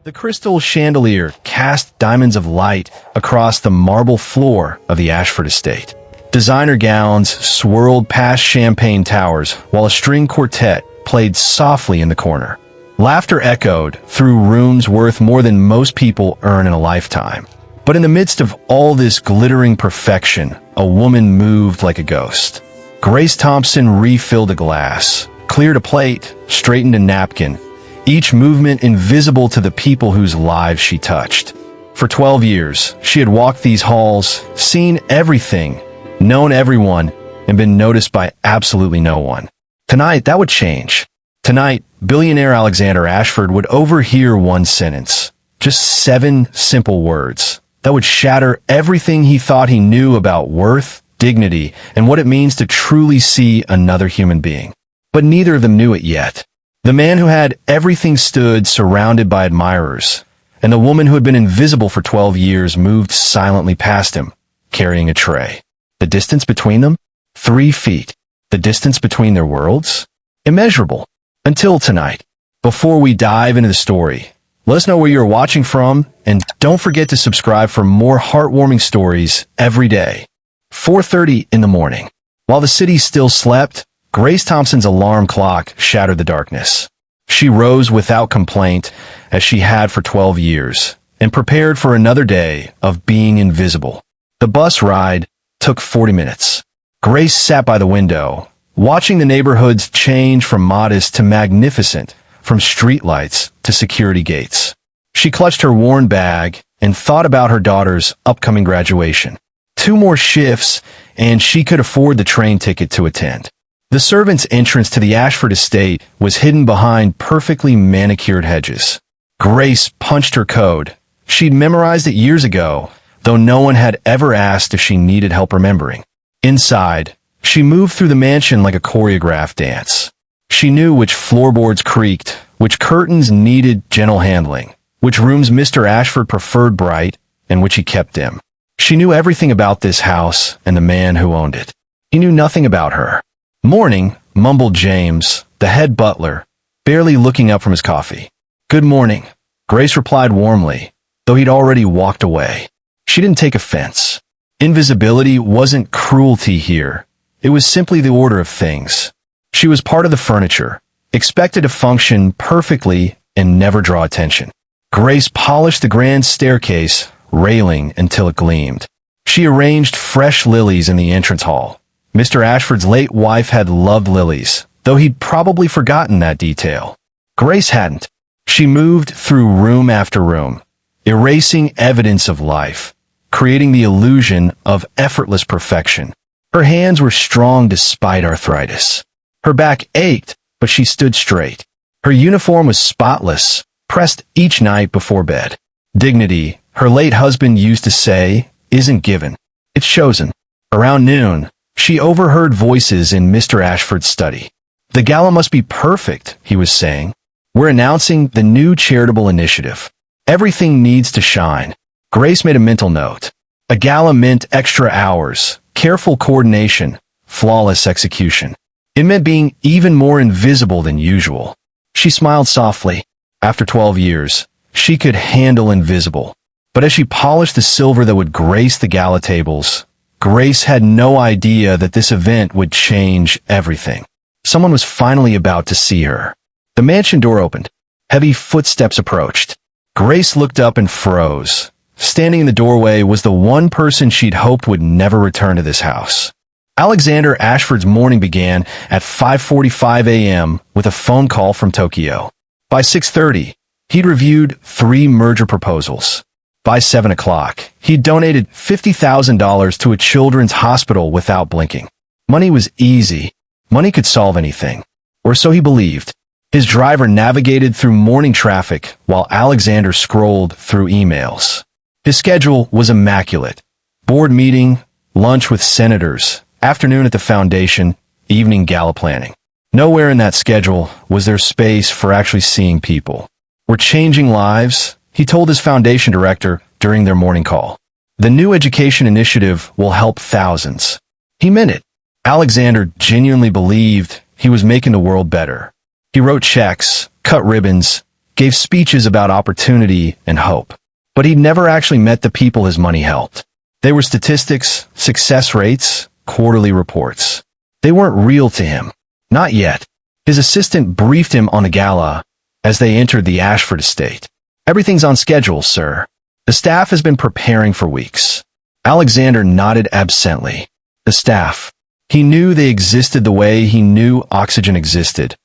The crystal chandelier cast diamonds of light across the marble floor of the Ashford estate. Designer gowns swirled past champagne towers while a string quartet played softly in the corner. Laughter echoed through rooms worth more than most people earn in a lifetime. But in the midst of all this glittering perfection, a woman moved like a ghost. Grace Thompson refilled a glass, cleared a plate, straightened a napkin, each movement invisible to the people whose lives she touched. For 12 years, she had walked these halls, seen everything, known everyone, and been noticed by absolutely no one. Tonight, that would change. Tonight, billionaire Alexander Ashford would overhear one sentence, just 7 simple words, that would shatter everything he thought he knew about worth, dignity, and what it means to truly see another human being. But neither of them knew it yet. The man who had everything stood surrounded by admirers, and the woman who had been invisible for 12 years moved silently past him, carrying a tray. The distance between them? 3 feet. The distance between their worlds? Immeasurable. Until tonight. Before we dive into the story, let us know where you're watching from, and don't forget to subscribe for more heartwarming stories every day. 4:30 in the morning. While the city still slept, Grace Thompson's alarm clock shattered the darkness. She rose without complaint, as she had for 12 years, and prepared for another day of being invisible. The bus ride took 40 minutes. Grace sat by the window, watching the neighborhoods change from modest to magnificent, from streetlights to security gates. She clutched her worn bag and thought about her daughter's upcoming graduation. 2 more shifts, and she could afford the train ticket to attend. The servants' entrance to the Ashford estate was hidden behind perfectly manicured hedges. Grace punched her code. She'd memorized it years ago, though no one had ever asked if she needed help remembering. Inside, she moved through the mansion like a choreographed dance. She knew which floorboards creaked, which curtains needed gentle handling, which rooms Mr. Ashford preferred bright, and which he kept dim. She knew everything about this house and the man who owned it. He knew nothing about her. "Morning," mumbled James, the head butler, barely looking up from his coffee. "Good morning," Grace replied warmly, though he'd already walked away. She didn't take offense. Invisibility wasn't cruelty here. It was simply the order of things. She was part of the furniture, expected to function perfectly and never draw attention. Grace polished the grand staircase railing until it gleamed. She arranged fresh lilies in the entrance hall. Mr. Ashford's late wife had loved lilies, though he'd probably forgotten that detail. Grace hadn't. She moved through room after room, erasing evidence of life, creating the illusion of effortless perfection. Her hands were strong despite arthritis. Her back ached, but she stood straight. Her uniform was spotless, pressed each night before bed. Dignity, her late husband used to say, isn't given. It's chosen. Around noon, she overheard voices in Mr. Ashford's study. "The gala must be perfect," he was saying. "We're announcing the new charitable initiative. Everything needs to shine." Grace made a mental note. A gala meant extra hours, careful coordination, flawless execution. It meant being even more invisible than usual. She smiled softly. After 12 years, she could handle invisible. But as she polished the silver that would grace the gala tables, Grace had no idea that this event would change everything. Someone was finally about to see her. The mansion door opened. Heavy footsteps approached. Grace looked up and froze. Standing in the doorway was the one person she'd hoped would never return to this house. Alexander Ashford's morning began at 5:45 a.m. with a phone call from Tokyo. By 6:30, he'd reviewed 3 merger proposals. By 7 o'clock, he'd donated $50,000 to a children's hospital without blinking. Money was easy. Money could solve anything. Or so he believed. His driver navigated through morning traffic while Alexander scrolled through emails. His schedule was immaculate. Board meeting, lunch with senators, afternoon at the foundation, evening gala planning. Nowhere in that schedule was there space for actually seeing people. "We're changing lives," he told his foundation director during their morning call. "The new education initiative will help thousands." He meant it. Alexander genuinely believed he was making the world better. He wrote checks, cut ribbons, gave speeches about opportunity and hope. But he'd never actually met the people his money helped. They were statistics, success rates, quarterly reports. They weren't real to him. Not yet. His assistant briefed him on the gala as they entered the Ashford estate. "Everything's on schedule, sir. The staff has been preparing for weeks." Alexander nodded absently. The staff. He knew they existed the way he knew oxygen existed.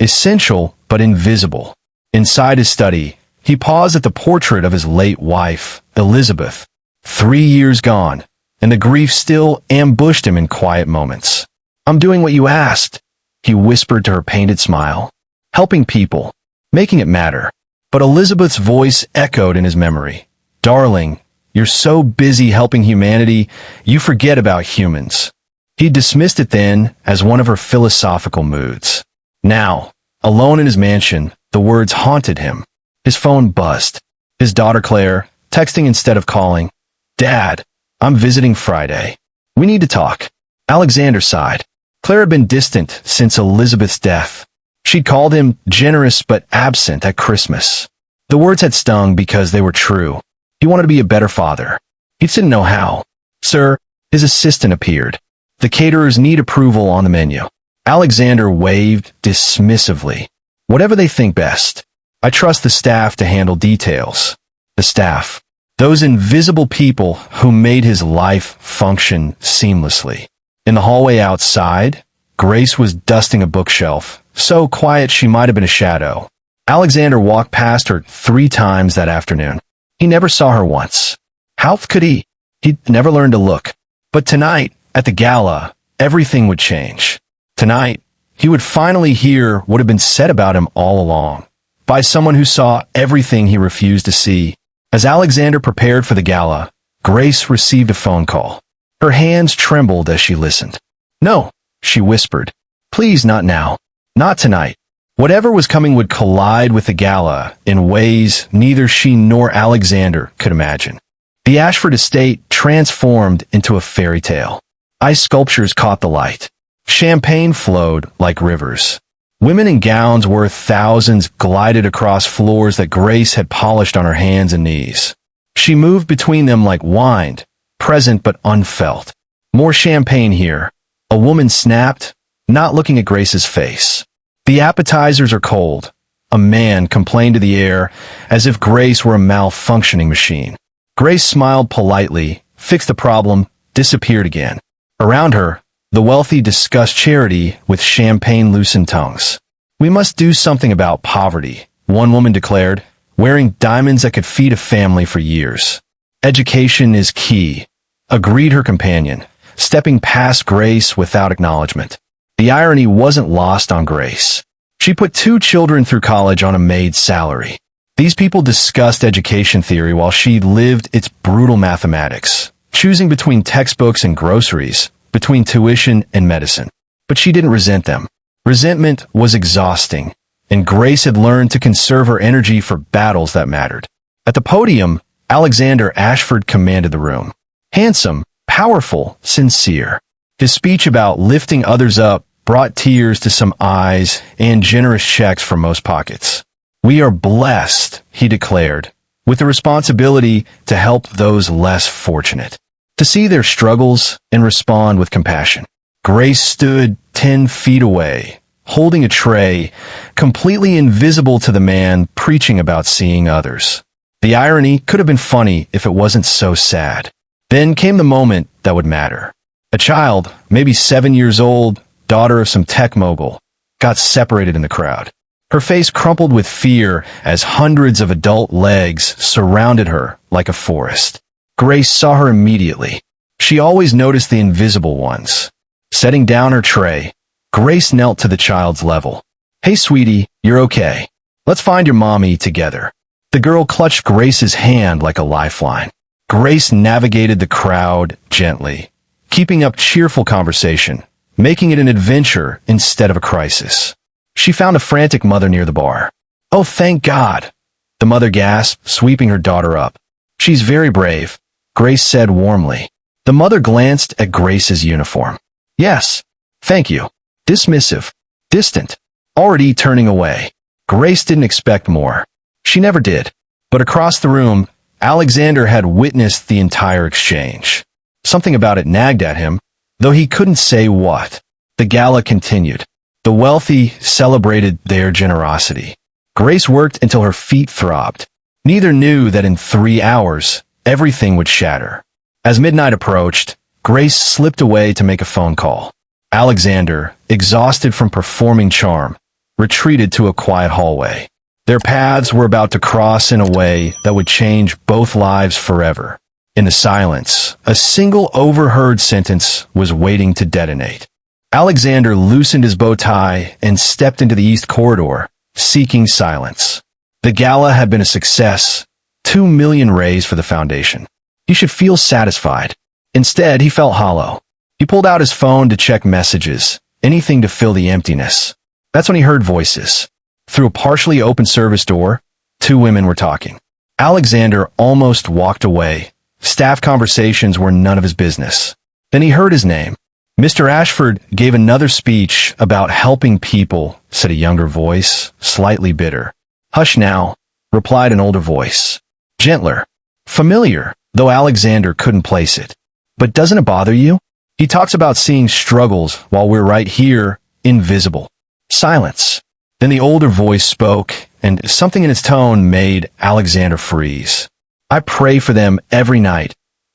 Essential, but invisible. Inside his study, he paused at the portrait of his late wife, Elizabeth. 3 years gone, and the grief still ambushed him in quiet moments. "I'm doing what you asked," he whispered to her painted smile. "Helping people, making it matter." But Elizabeth's voice echoed in his memory. "Darling, you're so busy helping humanity, you forget about humans." He dismissed it then as one of her philosophical moods. Now, alone in his mansion, the words haunted him. His phone buzzed. His daughter Claire, texting instead of calling. "Dad, I'm visiting Friday. We need to talk." Alexander sighed. Claire had been distant since Elizabeth's death. She'd called him generous but absent at Christmas. The words had stung because they were true. He wanted to be a better father. He just didn't know how. "Sir," his assistant appeared. "The caterers need approval on the menu." Alexander waved dismissively. "Whatever they think best. I trust the staff to handle details." The staff. Those invisible people who made his life function seamlessly. In the hallway outside, Grace was dusting a bookshelf, so quiet she might have been a shadow. Alexander walked past her 3 times that afternoon. He never saw her once. How could he? He'd never learned to look. But tonight, at the gala, everything would change. Tonight, he would finally hear what had been said about him all along, by someone who saw everything he refused to see. As Alexander prepared for the gala, Grace received a phone call. Her hands trembled as she listened. "No," she whispered. "Please, not now. Not tonight." Whatever was coming would collide with the gala in ways neither she nor Alexander could imagine. The Ashford estate transformed into a fairy tale. Ice sculptures caught the light. Champagne flowed like rivers. Women in gowns worth thousands glided across floors that Grace had polished on her hands and knees. She moved between them like wine, present but unfelt. "More champagne here." A woman snapped, not looking at Grace's face. "The appetizers are cold." A man complained to the air as if Grace were a malfunctioning machine. Grace smiled politely, fixed the problem, disappeared again. Around her, the wealthy discussed charity with champagne-loosened tongues. "We must do something about poverty," one woman declared, wearing diamonds that could feed a family for years. "Education is key," agreed her companion, stepping past Grace without acknowledgement. The irony wasn't lost on Grace. She put 2 children through college on a maid's salary. These people discussed education theory while she lived its brutal mathematics, choosing between textbooks and groceries, between tuition and medicine. But she didn't resent them. Resentment was exhausting, and Grace had learned to conserve her energy for battles that mattered. At the podium, Alexander Ashford commanded the room. Handsome, powerful, sincere. His speech about lifting others up brought tears to some eyes and generous checks from most pockets. "We are blessed," he declared, "with the responsibility to help those less fortunate, to see their struggles and respond with compassion." Grace stood 10 feet away, holding a tray, completely invisible to the man preaching about seeing others. The irony could have been funny if it wasn't so sad. Then came the moment that would matter. A child, maybe 7 years old, daughter of some tech mogul, got separated in the crowd. Her face crumpled with fear as hundreds of adult legs surrounded her like a forest. Grace saw her immediately. She always noticed the invisible ones. Setting down her tray, Grace knelt to the child's level. "Hey, sweetie, you're okay. Let's find your mommy together." The girl clutched Grace's hand like a lifeline. Grace navigated the crowd gently, keeping up cheerful conversation, making it an adventure instead of a crisis. She found a frantic mother near the bar. "Oh, thank God," the mother gasped, sweeping her daughter up. "She's very brave," Grace said warmly. The mother glanced at Grace's uniform. "Yes, thank you." Dismissive, distant, already turning away. Grace didn't expect more. She never did. But across the room, Alexander had witnessed the entire exchange. Something about it nagged at him, though he couldn't say what. The gala continued. The wealthy celebrated their generosity. Grace worked until her feet throbbed. Neither knew that in 3 hours, everything would shatter. As midnight approached, Grace slipped away to make a phone call. Alexander, exhausted from performing charm, retreated to a quiet hallway. Their paths were about to cross in a way that would change both lives forever. In the silence, a single overheard sentence was waiting to detonate. Alexander loosened his bow tie and stepped into the east corridor, seeking silence. The gala had been a success. 2 million raised for the foundation. He should feel satisfied. Instead, he felt hollow. He pulled out his phone to check messages, anything to fill the emptiness. That's when he heard voices. Through a partially open service door, 2 women were talking. Alexander almost walked away. Staff conversations were none of his business. Then he heard his name. Mr. Ashford gave another speech about helping people, said a younger voice, slightly bitter. Hush now, replied an older voice. Gentler. Familiar, though Alexander couldn't place it. But doesn't it bother you? He talks about seeing struggles while we're right here, invisible. Silence. Then the older voice spoke, and something in its tone made Alexander freeze. I pray for them every night,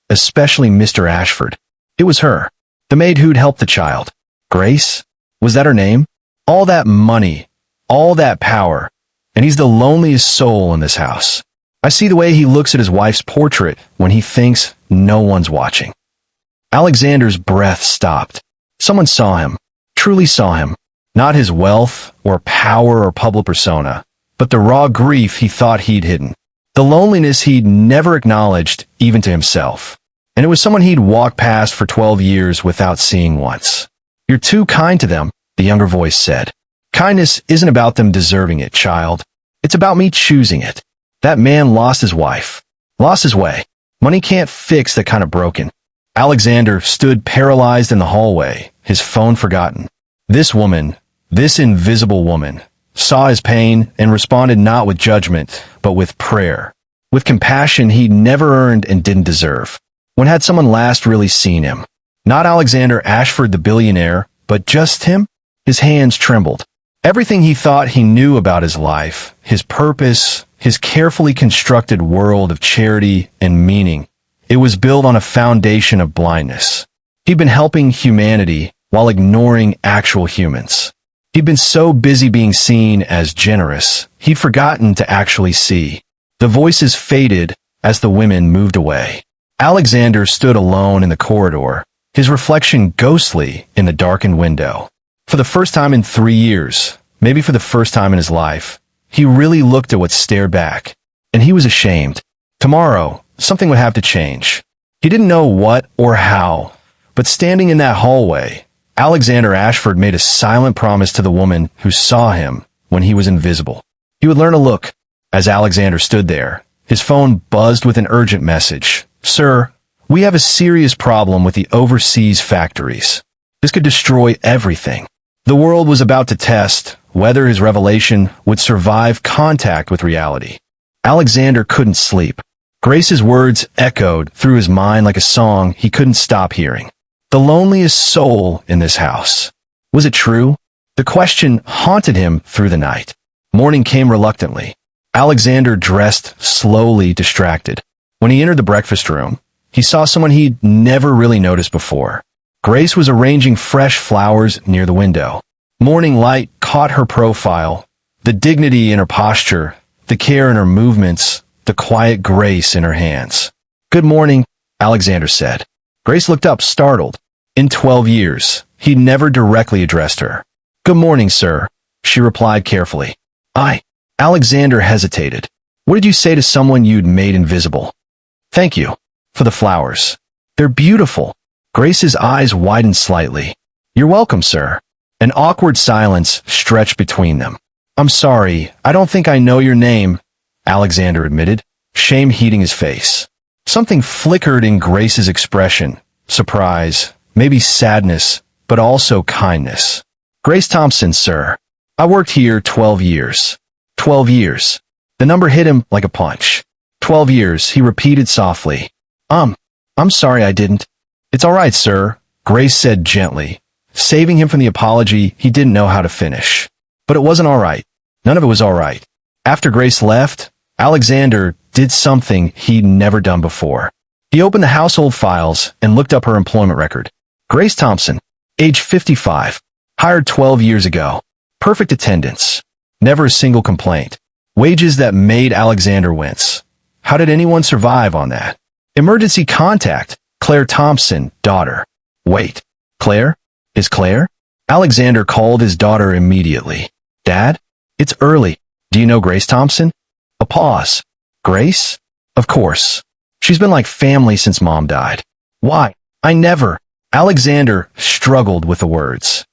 especially Mr. Ashford. It was her, the maid who'd helped the child. Grace? Was that her name? All that money, all that power, and he's the loneliest soul in this house. I see the way he looks at his wife's portrait when he thinks no one's watching. Alexander's breath stopped. Someone saw him, truly saw him. Not his wealth or power or public persona, but the raw grief he thought he'd hidden. The loneliness he'd never acknowledged, even to himself. And it was someone he'd walked past for 12 years without seeing once. You're too kind to them, the younger voice said. Kindness isn't about them deserving it, child. It's about me choosing it. That man lost his wife. Lost his way. Money can't fix that kind of broken. Alexander stood paralyzed in the hallway, his phone forgotten. This woman, this invisible woman, saw his pain and responded not with judgment, but with prayer. With compassion he'd never earned and didn't deserve. When had someone last really seen him? Not Alexander Ashford the billionaire, but just him? His hands trembled. Everything he thought he knew about his life, his purpose, his carefully constructed world of charity and meaning, it was built on a foundation of blindness. He'd been helping humanity while ignoring actual humans. He'd been so busy being seen as generous, he'd forgotten to actually see. The voices faded as the women moved away. Alexander stood alone in the corridor, his reflection ghostly in the darkened window. For the first time in 3 years, maybe for the first time in his life, he really looked at what stared back. And he was ashamed. Tomorrow, something would have to change. He didn't know what or how, but standing in that hallway, Alexander Ashford made a silent promise to the woman who saw him when he was invisible. He would learn to look. As Alexander stood there, his phone buzzed with an urgent message. Sir, we have a serious problem with the overseas factories. This could destroy everything. The world was about to test whether his revelation would survive contact with reality. Alexander couldn't sleep. Grace's words echoed through his mind like a song he couldn't stop hearing. The loneliest soul in this house. Was it true? The question haunted him through the night. Morning came reluctantly. Alexander dressed slowly, distracted. When he entered the breakfast room, he saw someone he'd never really noticed before. Grace was arranging fresh flowers near the window. Morning light caught her profile, the dignity in her posture, the care in her movements, the quiet grace in her hands. Good morning, Alexander said. Grace looked up, startled. In 12 years, he'd never directly addressed her. Good morning, sir, she replied carefully. Alexander hesitated. What did you say to someone you'd made invisible? Thank you. For the flowers. They're beautiful. Grace's eyes widened slightly. You're welcome, sir. An awkward silence stretched between them. I'm sorry, I don't think I know your name, Alexander admitted, shame heating his face. Something flickered in Grace's expression. Surprise, maybe sadness, but also kindness. Grace Thompson, sir. I worked here 12 years. 12 years. The number hit him like a punch. 12 years, he repeated softly. I'm sorry I didn't. It's all right, sir, Grace said gently, saving him from the apology he didn't know how to finish. But it wasn't all right. None of it was all right. After Grace left, Alexander did something he'd never done before. He opened the household files and looked up her employment record. Grace Thompson, age 55, hired 12 years ago. Perfect attendance. Never a single complaint. Wages that made Alexander wince. How did anyone survive on that? Emergency contact. Claire Thompson, daughter. Wait. Claire? Is Claire? Alexander called his daughter immediately. Dad? It's early. Do you know Grace Thompson? A pause. Grace? Of course. She's been like family since Mom died. Why? I never. Alexander struggled with the words.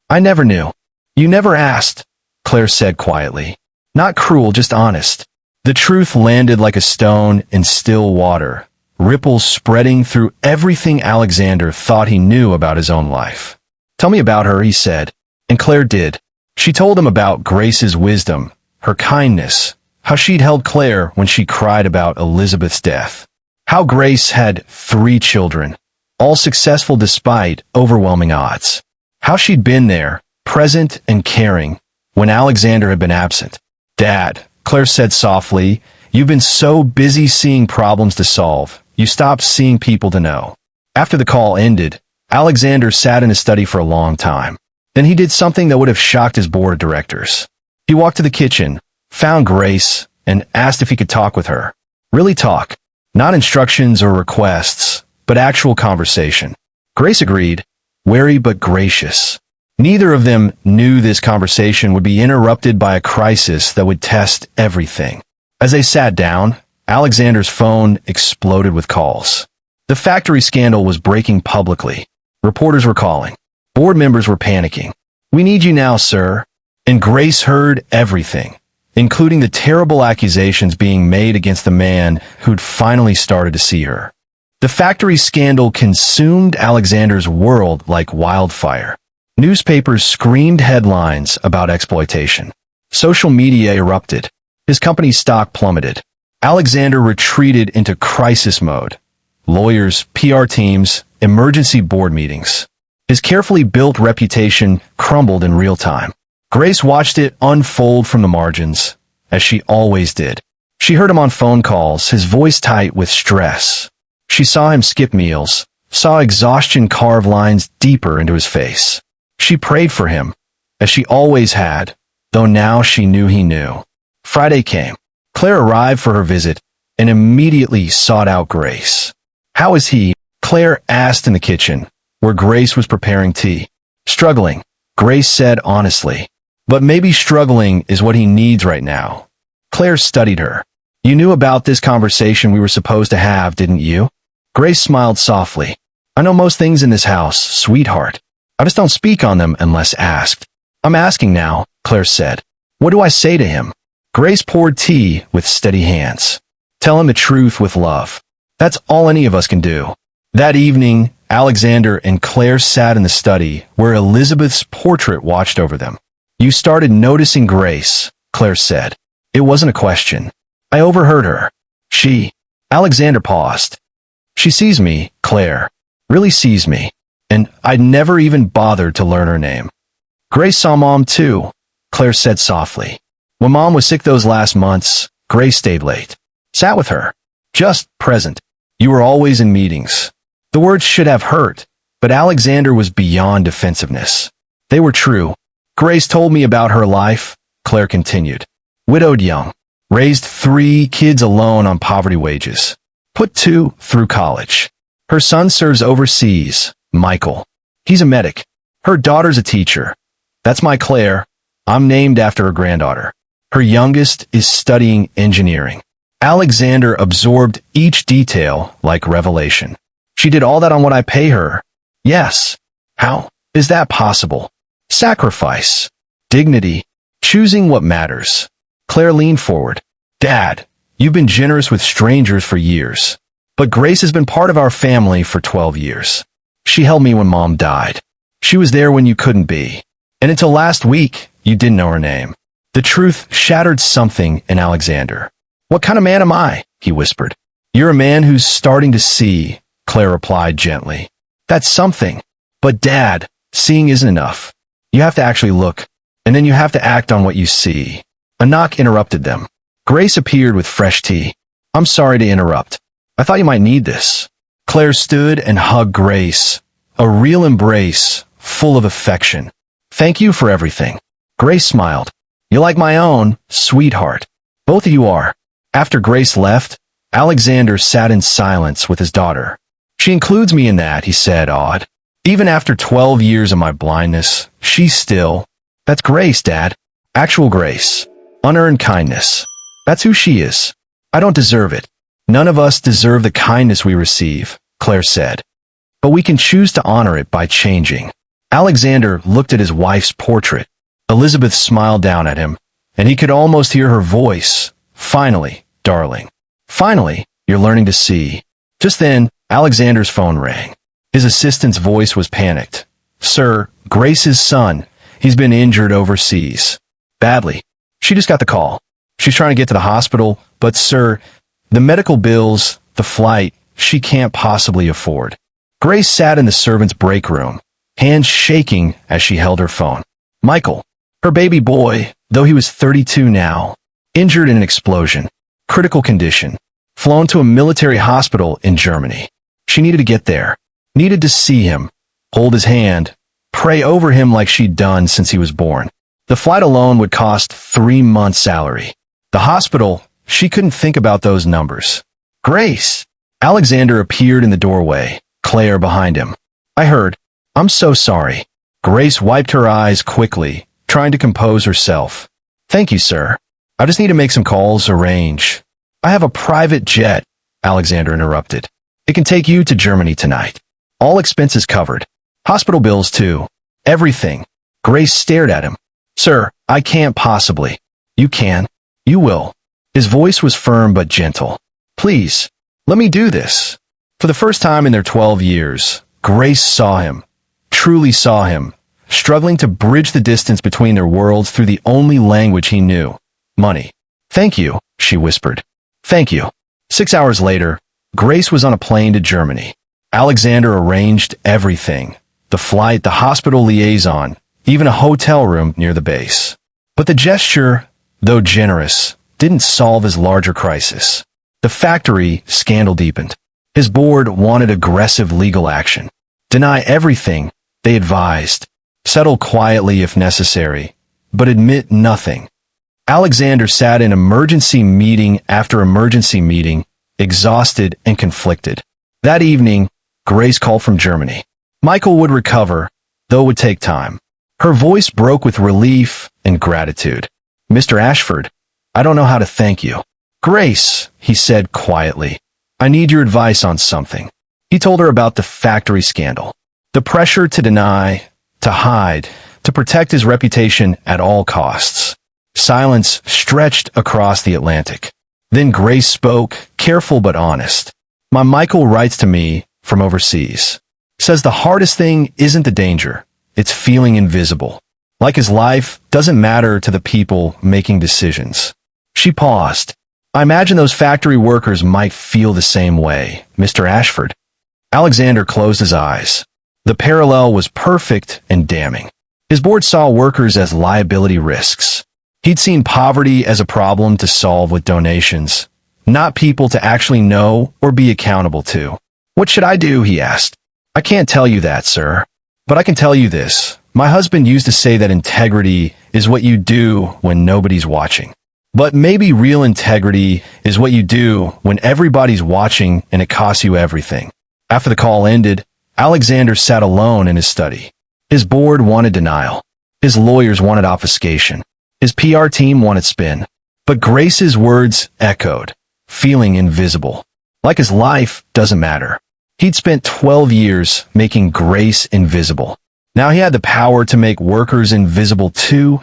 I never knew. You never asked, Claire said quietly. Not cruel, just honest. The truth landed like a stone in still water, ripples spreading through everything Alexander thought he knew about his own life. Tell me about her, he said, and Claire did. She told him about Grace's wisdom, her kindness, how she'd held Claire when she cried about Elizabeth's death, how Grace had 3 children, all successful despite overwhelming odds, how she'd been there, present and caring, when Alexander had been absent. Dad, Claire said softly, you've been so busy seeing problems to solve, you stopped seeing people to know. After the call ended, Alexander sat in his study for a long time. Then he did something that would have shocked his board of directors. He walked to the kitchen, found Grace, and asked if he could talk with her. Really talk. Not instructions or requests, but actual conversation. Grace agreed, wary but gracious. Neither of them knew this conversation would be interrupted by a crisis that would test everything. As they sat down, Alexander's phone exploded with calls. The factory scandal was breaking publicly. Reporters were calling. Board members were panicking. We need you now, sir. And Grace heard everything, including the terrible accusations being made against the man who'd finally started to see her. The factory scandal consumed Alexander's world like wildfire. Newspapers screamed headlines about exploitation. Social media erupted. His company's stock plummeted. Alexander retreated into crisis mode. Lawyers, PR teams, emergency board meetings. His carefully built reputation crumbled in real time. Grace watched it unfold from the margins, as she always did. She heard him on phone calls, his voice tight with stress. She saw him skip meals, saw exhaustion carve lines deeper into his face. She prayed for him, as she always had, though now she knew he knew. Friday came. Claire arrived for her visit and immediately sought out Grace. How is he? Claire asked in the kitchen, where Grace was preparing tea. Struggling, Grace said honestly. But maybe struggling is what he needs right now. Claire studied her. You knew about this conversation we were supposed to have, didn't you? Grace smiled softly. I know most things in this house, sweetheart. I just don't speak on them unless asked. I'm asking now, Claire said. What do I say to him? Grace poured tea with steady hands. Tell him the truth with love. That's all any of us can do. That evening, Alexander and Claire sat in the study where Elizabeth's portrait watched over them. You started noticing Grace, Claire said. It wasn't a question. I overheard her. Alexander paused. She sees me, Claire. Really sees me. And I'd never even bothered to learn her name. Grace saw Mom too, Claire said softly. When Mom was sick those last months, Grace stayed late. Sat with her. Just present. You were always in meetings. The words should have hurt, but Alexander was beyond defensiveness. They were true. Grace told me about her life, Claire continued. Widowed young. Raised 3 kids alone on poverty wages. Put 2 through college. Her son serves overseas, Michael. He's a medic. Her daughter's a teacher. That's my Claire. I'm named after her granddaughter. Her youngest is studying engineering. Alexander absorbed each detail like revelation. She did all that on what I pay her. Yes. How is that possible? Sacrifice. Dignity. Choosing what matters. Claire leaned forward. Dad, you've been generous with strangers for years. But Grace has been part of our family for 12 years. She held me when Mom died. She was there when you couldn't be. And until last week, you didn't know her name. The truth shattered something in Alexander. "What kind of man am I?" he whispered. "You're a man who's starting to see," Claire replied gently. "That's something. But Dad, seeing isn't enough. You have to actually look, and then you have to act on what you see." A knock interrupted them. Grace appeared with fresh tea. "I'm sorry to interrupt. I thought you might need this." Claire stood and hugged Grace, a real embrace, full of affection. "Thank you for everything." Grace smiled. "You like my own, sweetheart. Both of you are." After Grace left, Alexander sat in silence with his daughter. "She includes me in that," he said, awed. "Even after 12 years of my blindness, she's still—" "That's Grace, Dad. Actual grace. Unearned kindness. That's who she is. I don't deserve it. None of us deserve the kindness we receive," Claire said. "But we can choose to honor it by changing." Alexander looked at his wife's portrait. Elizabeth smiled down at him, and he could almost hear her voice. "Finally, darling. Finally, you're learning to see." Just then, Alexander's phone rang. His assistant's voice was panicked. "Sir, Grace's son. He's been injured overseas. Badly. She just got the call. She's trying to get to the hospital, but sir, the medical bills, the flight, she can't possibly afford." Grace sat in the servant's break room, hands shaking as she held her phone. Michael, her baby boy, though he was 32 now, injured in an explosion, critical condition, flown to a military hospital in Germany. She needed to get there, needed to see him, hold his hand, pray over him like she'd done since he was born. The flight alone would cost 3 months' salary. The hospital, she couldn't think about those numbers. "Grace!" Alexander appeared in the doorway, Claire behind him. "I heard. I'm so sorry." Grace wiped her eyes quickly, trying to compose herself. "Thank you, sir. I just need to make some calls, arrange." "I have a private jet," Alexander interrupted. "It can take you to Germany tonight. All expenses covered. Hospital bills, too. Everything." Grace stared at him. "Sir, I can't possibly." "You can. You will." His voice was firm but gentle. "Please, let me do this." For the first time in their 12 years, Grace saw him, truly saw him, struggling to bridge the distance between their worlds through the only language he knew, money. "Thank you," she whispered. "Thank you." 6 hours later, Grace was on a plane to Germany. Alexander arranged everything, the flight, the hospital liaison, even a hotel room near the base. But the gesture, though generous, didn't solve his larger crisis. The factory scandal deepened. His board wanted aggressive legal action. Deny everything, they advised. Settle quietly if necessary, but admit nothing. Alexander sat in emergency meeting after emergency meeting, exhausted and conflicted. That evening, Grace called from Germany. Michael would recover, though it would take time. Her voice broke with relief and gratitude. "Mr. Ashford, I don't know how to thank you." "Grace," he said quietly, "I need your advice on something." He told her about the factory scandal. The pressure to deny, to hide, to protect his reputation at all costs. Silence stretched across the Atlantic. Then Grace spoke, careful but honest. "My Michael writes to me from overseas. Says the hardest thing isn't the danger, it's feeling invisible. Like his life doesn't matter to the people making decisions." She paused. "I imagine those factory workers might feel the same way, Mr. Ashford." Alexander closed his eyes. The parallel was perfect and damning. His board saw workers as liability risks. He'd seen poverty as a problem to solve with donations, not people to actually know or be accountable to. "What should I do?" he asked. "I can't tell you that, sir. But I can tell you this. My husband used to say that integrity is what you do when nobody's watching. But maybe real integrity is what you do when everybody's watching and it costs you everything." After the call ended, Alexander sat alone in his study. His board wanted denial. His lawyers wanted obfuscation. His PR team wanted spin. But Grace's words echoed, feeling invisible. Like his life doesn't matter. He'd spent 12 years making Grace invisible. Now he had the power to make workers invisible too,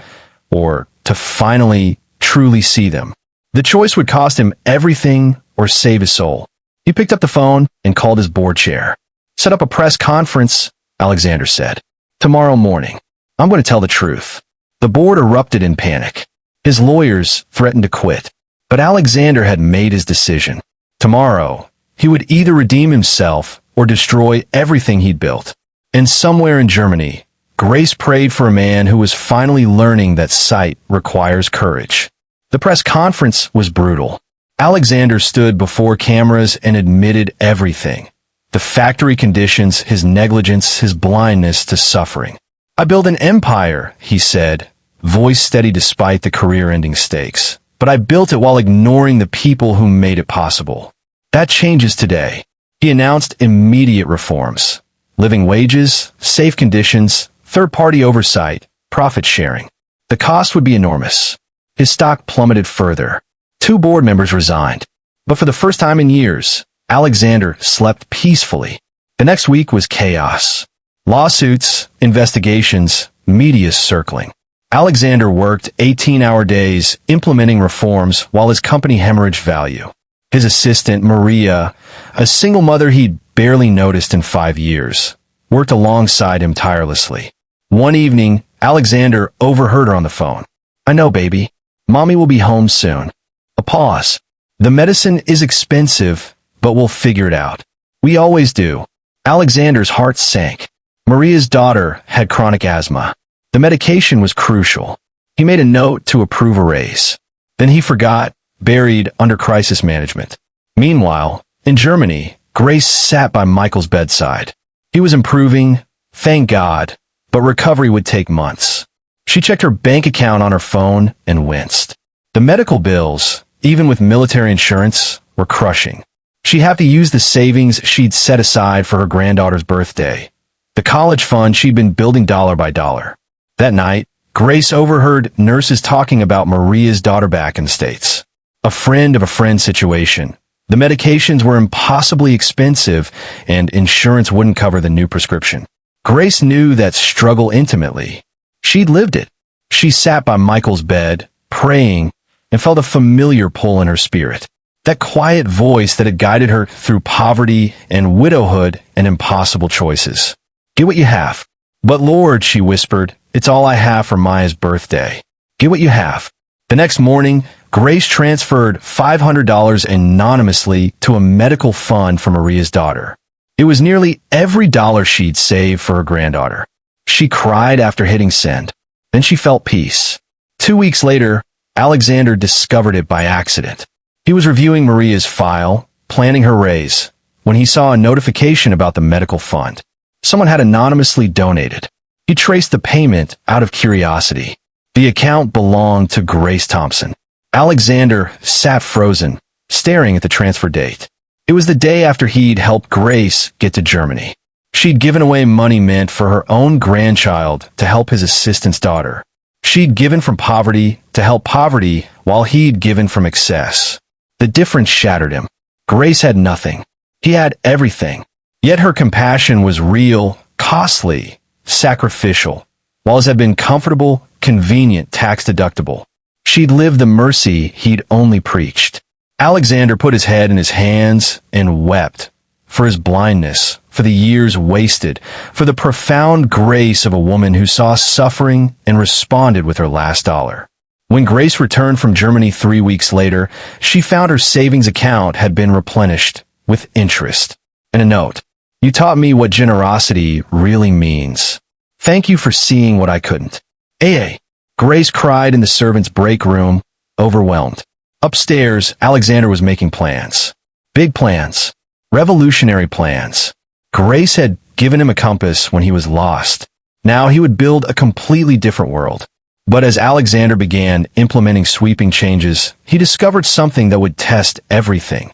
or to finally truly see them. The choice would cost him everything or save his soul. He picked up the phone and called his board chair. "Set up a press conference," Alexander said. "Tomorrow morning. I'm going to tell the truth." The board erupted in panic. His lawyers threatened to quit. But Alexander had made his decision. Tomorrow, he would either redeem himself or destroy everything he'd built. And somewhere in Germany, Grace prayed for a man who was finally learning that sight requires courage. The press conference was brutal. Alexander stood before cameras and admitted everything. The factory conditions, his negligence, his blindness to suffering. "I built an empire," he said, voice steady despite the career-ending stakes. "But I built it while ignoring the people who made it possible." That changes today. He announced immediate reforms. Living wages, safe conditions, third-party oversight, profit sharing. The cost would be enormous. His stock plummeted further. 2 board members resigned. But for the first time in years, Alexander slept peacefully. The next week was chaos. Lawsuits, investigations, media circling. Alexander worked 18-hour days implementing reforms while his company hemorrhaged value. His assistant, Maria, a single mother he'd barely noticed in 5 years, worked alongside him tirelessly. One evening, Alexander overheard her on the phone. "I know, baby. Mommy will be home soon." A pause. "The medicine is expensive, but we'll figure it out." "We always do." Alexander's heart sank. Maria's daughter had chronic asthma. The medication was crucial. He made a note to approve a raise. Then he forgot, buried under crisis management. Meanwhile, in Germany, Grace sat by Michael's bedside. He was improving, thank God, but recovery would take months. She checked her bank account on her phone and winced. The medical bills, even with military insurance, were crushing. She'd have to use the savings she'd set aside for her granddaughter's birthday, the college fund she'd been building dollar by dollar. That night, Grace overheard nurses talking about Maria's daughter back in the States. A friend of a friend situation. The medications were impossibly expensive, and insurance wouldn't cover the new prescription. Grace knew that struggle intimately. She'd lived it. She sat by Michael's bed, praying, and felt a familiar pull in her spirit. That quiet voice that had guided her through poverty and widowhood and impossible choices. "Get what you have." "But Lord," she whispered, "it's all I have for Maya's birthday." "Get what you have." The next morning, Grace transferred $500 anonymously to a medical fund for Maria's daughter. It was nearly every dollar she'd saved for her granddaughter. She cried after hitting send. Then she felt peace. 2 weeks later, Alexander discovered it by accident. He was reviewing Maria's file, planning her raise, when he saw a notification about the medical fund. Someone had anonymously donated. He traced the payment out of curiosity. The account belonged to Grace Thompson. Alexander sat frozen, staring at the transfer date. It was the day after he'd helped Grace get to Germany. She'd given away money meant for her own grandchild to help his assistant's daughter. She'd given from poverty to help poverty while he'd given from excess. The difference shattered him. Grace had nothing. He had everything. Yet her compassion was real, costly, sacrificial, while his had been comfortable, convenient, tax-deductible. She'd lived the mercy he'd only preached. Alexander put his head in his hands and wept, for his blindness, for the years wasted, for the profound grace of a woman who saw suffering and responded with her last dollar. When Grace returned from Germany 3 weeks later, she found her savings account had been replenished with interest. And a note: "You taught me what generosity really means. Thank you for seeing what I couldn't." "AA." Grace cried in the servants' break room, overwhelmed. Upstairs, Alexander was making plans. Big plans. Revolutionary plans. Grace had given him a compass when he was lost. Now he would build a completely different world. But as Alexander began implementing sweeping changes, he discovered something that would test everything.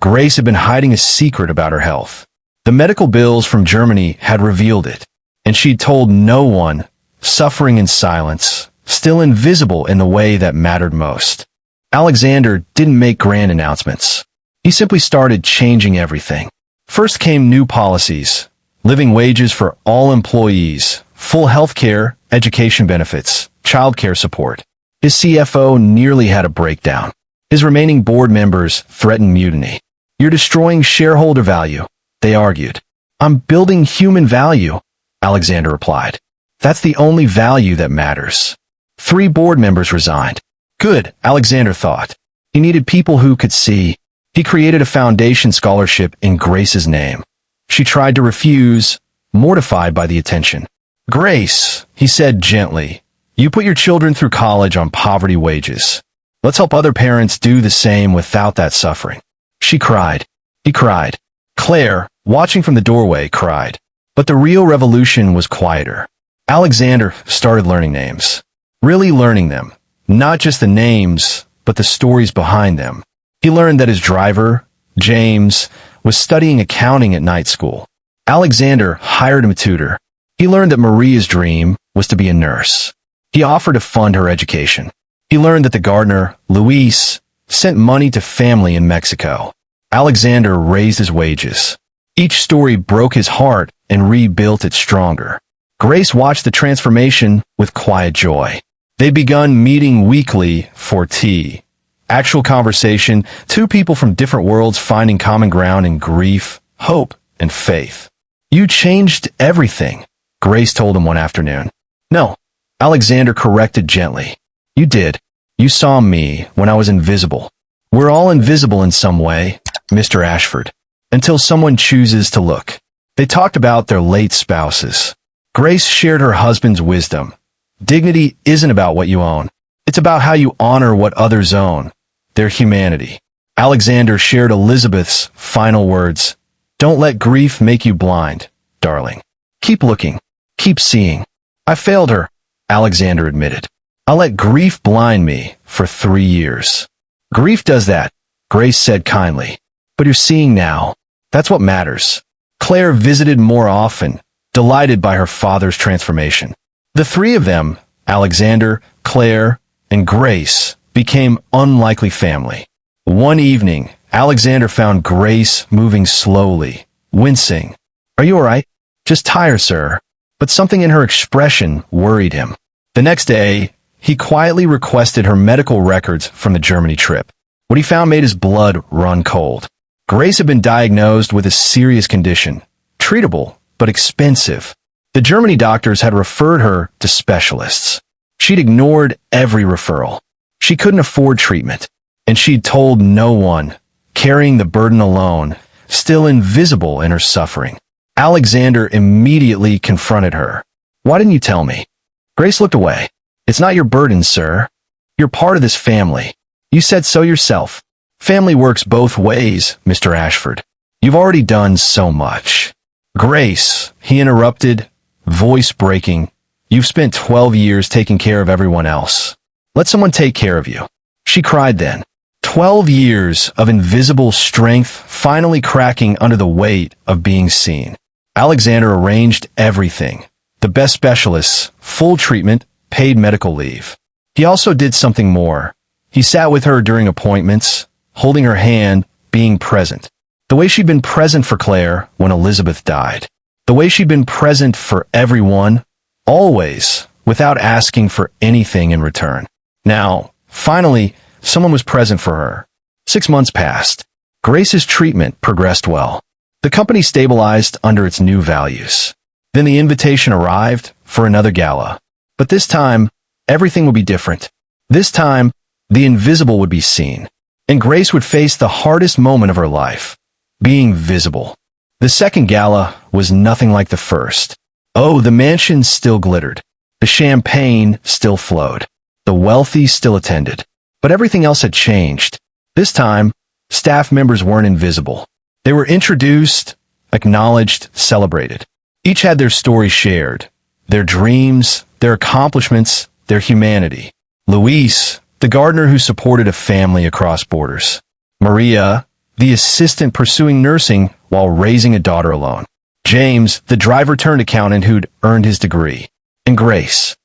Grace had been hiding a secret about her health. The medical bills from Germany had revealed it, and she'd told no one, suffering in silence, still invisible in the way that mattered most. Alexander didn't make grand announcements. He simply started changing everything. First came new policies, living wages for all employees, full health care, education benefits, childcare support. His CFO nearly had a breakdown. His remaining board members threatened mutiny. "You're destroying shareholder value," they argued. "I'm building human value," Alexander replied. "That's the only value that matters." 3 board members resigned. Good, Alexander thought. He needed people who could see. He created a foundation scholarship in Grace's name. She tried to refuse, mortified by the attention. Grace, he said gently, you put your children through college on poverty wages. Let's help other parents do the same without that suffering. She cried. He cried. Claire, watching from the doorway, cried. But the real revolution was quieter. Alexander started learning names. Really learning them. Not just the names, but the stories behind them. He learned that his driver, James, was studying accounting at night school. Alexander hired him a tutor. He learned that Maria's dream was to be a nurse. He offered to fund her education. He learned that the gardener, Luis, sent money to family in Mexico. Alexander raised his wages. Each story broke his heart and rebuilt it stronger. Grace watched the transformation with quiet joy. They'd begun meeting weekly for tea. Actual conversation, two people from different worlds finding common ground in grief, hope, and faith. You changed everything, Grace told him one afternoon. No, Alexander corrected gently. You did. You saw me when I was invisible. We're all invisible in some way, Mr. Ashford, until someone chooses to look. They talked about their late spouses. Grace shared her husband's wisdom. Dignity isn't about what you own. It's about how you honor what others own, their humanity. Alexander shared Elizabeth's final words. Don't let grief make you blind, darling. Keep looking. Keep seeing. I failed her, Alexander admitted. I let grief blind me for 3 years. Grief does that, Grace said kindly. But you're seeing now. That's what matters. Claire visited more often, delighted by her father's transformation. The three of them, Alexander, Claire, and Grace, became unlikely family. One evening, Alexander found Grace moving slowly, wincing. Are you all right? Just tired, sir. But something in her expression worried him. The next day, he quietly requested her medical records from the Germany trip. What he found made his blood run cold. Grace had been diagnosed with a serious condition, treatable, but expensive. The Germany doctors had referred her to specialists. She'd ignored every referral. She couldn't afford treatment, and she'd told no one, carrying the burden alone, still invisible in her suffering. Alexander immediately confronted her. Why didn't you tell me? Grace looked away. It's not your burden, sir. You're part of this family. You said so yourself. Family works both ways, Mr. Ashford. You've already done so much. Grace, he interrupted, voice breaking. You've spent 12 years taking care of everyone else. Let someone take care of you. She cried then. 12 years of invisible strength finally cracking under the weight of being seen. Alexander arranged everything. The best specialists, full treatment, paid medical leave. He also did something more. He sat with her during appointments, holding her hand, being present. The way she'd been present for Claire when Elizabeth died. The way she'd been present for everyone, always, without asking for anything in return. Now, finally, someone was present for her. 6 months passed. Grace's treatment progressed well. The company stabilized under its new values. Then the invitation arrived for another gala. But this time, everything would be different. This time, the invisible would be seen. And Grace would face the hardest moment of her life, being visible. The second gala was nothing like the first. Oh, the mansion still glittered. The champagne still flowed. The wealthy still attended. But everything else had changed. This time, staff members weren't invisible. They were introduced, acknowledged, celebrated. Each had their story shared, their dreams, their accomplishments, their humanity. Luis, the gardener who supported a family across borders. Maria, the assistant pursuing nursing while raising a daughter alone. James, the driver-turned-accountant who'd earned his degree. And Grace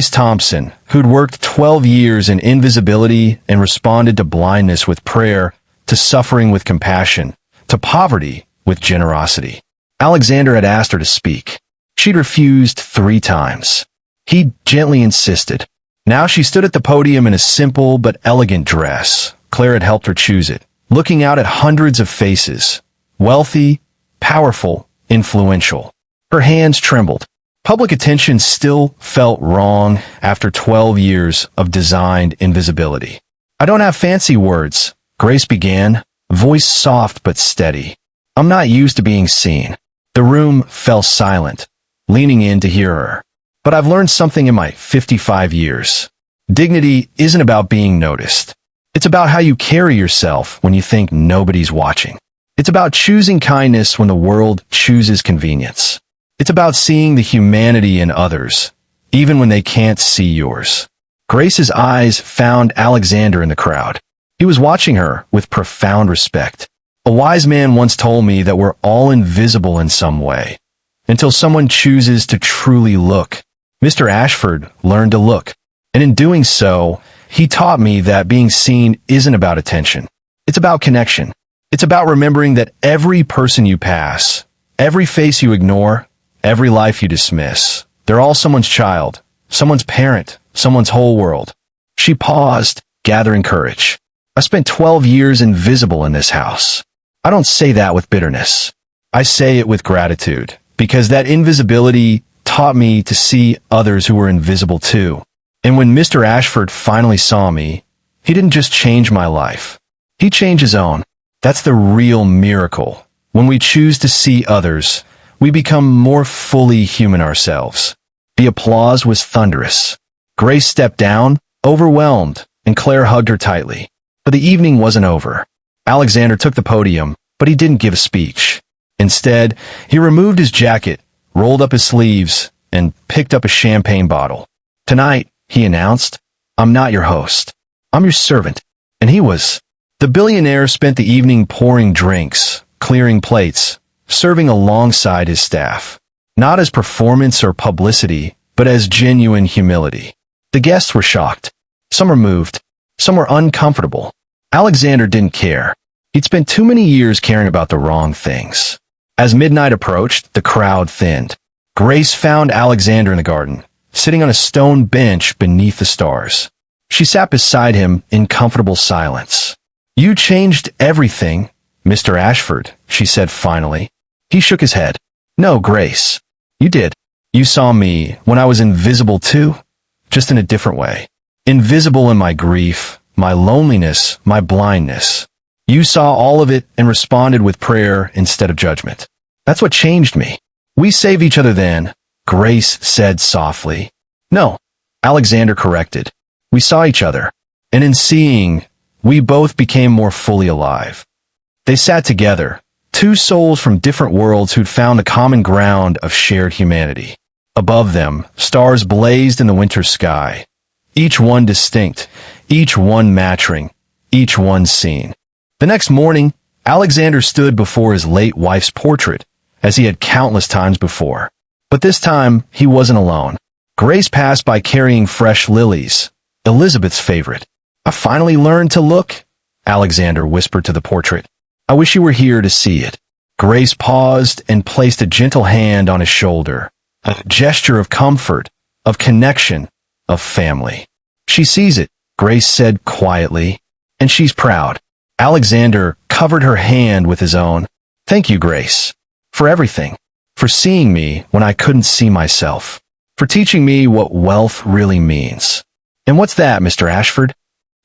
Thompson, who'd worked 12 years in invisibility and responded to blindness with prayer, to suffering with compassion, to poverty with generosity. Alexander had asked her to speak. She'd refused 3 times. He gently insisted. Now she stood at the podium in a simple but elegant dress. Claire had helped her choose it, looking out at hundreds of faces, wealthy, powerful, influential. Her hands trembled. Public attention still felt wrong after 12 years of designed invisibility. "I don't have fancy words," Grace began, voice soft but steady. "I'm not used to being seen." The room fell silent, leaning in to hear her. "But I've learned something in my 55 years. Dignity isn't about being noticed. It's about how you carry yourself when you think nobody's watching. It's about choosing kindness when the world chooses convenience. It's about seeing the humanity in others, even when they can't see yours." Grace's eyes found Alexander in the crowd. He was watching her with profound respect. "A wise man once told me that we're all invisible in some way, until someone chooses to truly look. Mr. Ashford learned to look, and in doing so, he taught me that being seen isn't about attention. It's about connection. It's about remembering that every person you pass, every face you ignore, every life you dismiss, they're all someone's child, someone's parent, someone's whole world." She paused, gathering courage. "I spent 12 years invisible in this house. I don't say that with bitterness. I say it with gratitude, because that invisibility taught me to see others who were invisible too. And when Mr. Ashford finally saw me, he didn't just change my life. He changed his own. That's the real miracle. When we choose to see others, we become more fully human ourselves." The applause was thunderous. Grace stepped down, overwhelmed, and Claire hugged her tightly. But the evening wasn't over. Alexander took the podium, but he didn't give a speech. Instead, he removed his jacket, rolled up his sleeves, and picked up a champagne bottle. "Tonight," he announced, "I'm not your host. I'm your servant." And he was. The billionaire spent the evening pouring drinks, clearing plates, serving alongside his staff. Not as performance or publicity, but as genuine humility. The guests were shocked. Some were moved. Some were uncomfortable. Alexander didn't care. He'd spent too many years caring about the wrong things. As midnight approached, the crowd thinned. Grace found Alexander in the garden, sitting on a stone bench beneath the stars. She sat beside him in comfortable silence. "You changed everything, Mr. Ashford," she said finally. He shook his head. "No, Grace. You did. You saw me when I was invisible too, just in a different way. Invisible in my grief, my loneliness, my blindness. You saw all of it and responded with prayer instead of judgment. That's what changed me." "We save each other then," Grace said softly. "No," Alexander corrected. "We saw each other, and in seeing, we both became more fully alive." They sat together, two souls from different worlds who'd found the common ground of shared humanity. Above them, stars blazed in the winter sky, each one distinct, each one matching, each one seen. The next morning, Alexander stood before his late wife's portrait, as he had countless times before. But this time, he wasn't alone. Grace passed by carrying fresh lilies, Elizabeth's favorite. "I finally learned to look," Alexander whispered to the portrait. "I wish you were here to see it." Grace paused and placed a gentle hand on his shoulder, a gesture of comfort, of connection, of family. "She sees it," Grace said quietly, "and she's proud." Alexander covered her hand with his own. "Thank you, Grace, for everything, for seeing me when I couldn't see myself, for teaching me what wealth really means." "And what's that, Mr. Ashford?"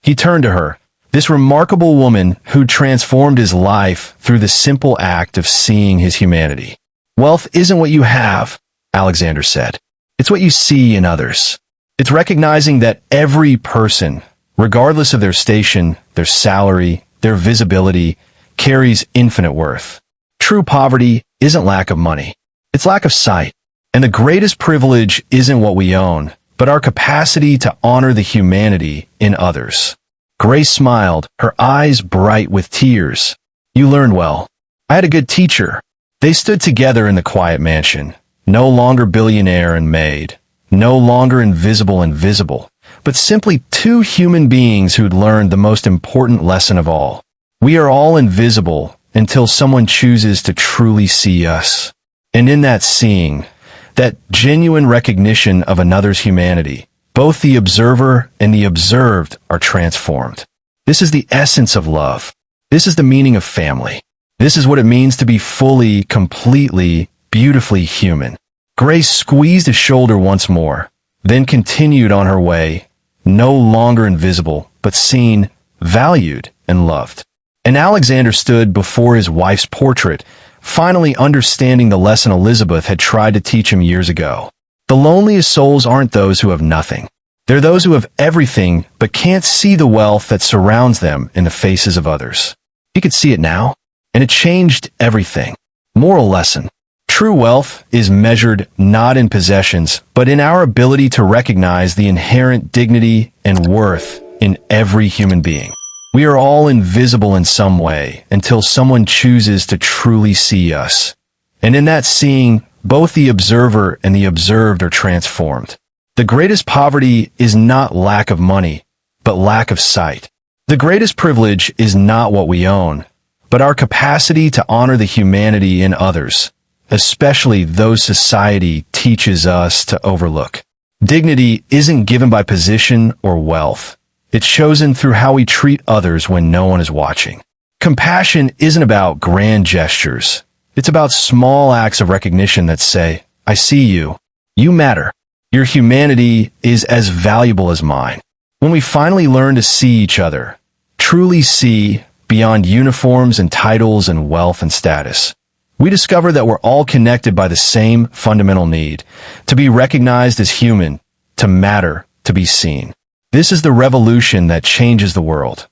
He turned to her, this remarkable woman who transformed his life through the simple act of seeing his humanity. "Wealth isn't what you have," Alexander said. "It's what you see in others. It's recognizing that every person, regardless of their station, their salary, their visibility, carries infinite worth. True poverty isn't lack of money. It's lack of sight. And the greatest privilege isn't what we own, but our capacity to honor the humanity in others." Grace smiled, her eyes bright with tears. "You learned well. I had a good teacher." They stood together in the quiet mansion, no longer billionaire and maid, no longer invisible and visible, but simply two human beings who'd learned the most important lesson of all. We are all invisible until someone chooses to truly see us. And in that seeing, that genuine recognition of another's humanity, both the observer and the observed are transformed. This is the essence of love. This is the meaning of family. This is what it means to be fully, completely, beautifully human. Grace squeezed his shoulder once more, then continued on her way, no longer invisible, but seen, valued, and loved. And Alexander stood before his wife's portrait, finally understanding the lesson Elizabeth had tried to teach him years ago. The loneliest souls aren't those who have nothing. They're those who have everything but can't see the wealth that surrounds them in the faces of others. He could see it now, and it changed everything. Moral lesson. True wealth is measured not in possessions, but in our ability to recognize the inherent dignity and worth in every human being. We are all invisible in some way until someone chooses to truly see us. And in that seeing, both the observer and the observed are transformed. The greatest poverty is not lack of money, but lack of sight. The greatest privilege is not what we own, but our capacity to honor the humanity in others, especially those society teaches us to overlook. Dignity isn't given by position or wealth. It's chosen through how we treat others when no one is watching. Compassion isn't about grand gestures. It's about small acts of recognition that say, I see you. You matter. Your humanity is as valuable as mine. When we finally learn to see each other, truly see beyond uniforms and titles and wealth and status, we discover that we're all connected by the same fundamental need, to be recognized as human, to matter, to be seen. This is the revolution that changes the world.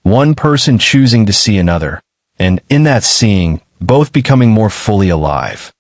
One person choosing to see another, and in that seeing, both becoming more fully alive.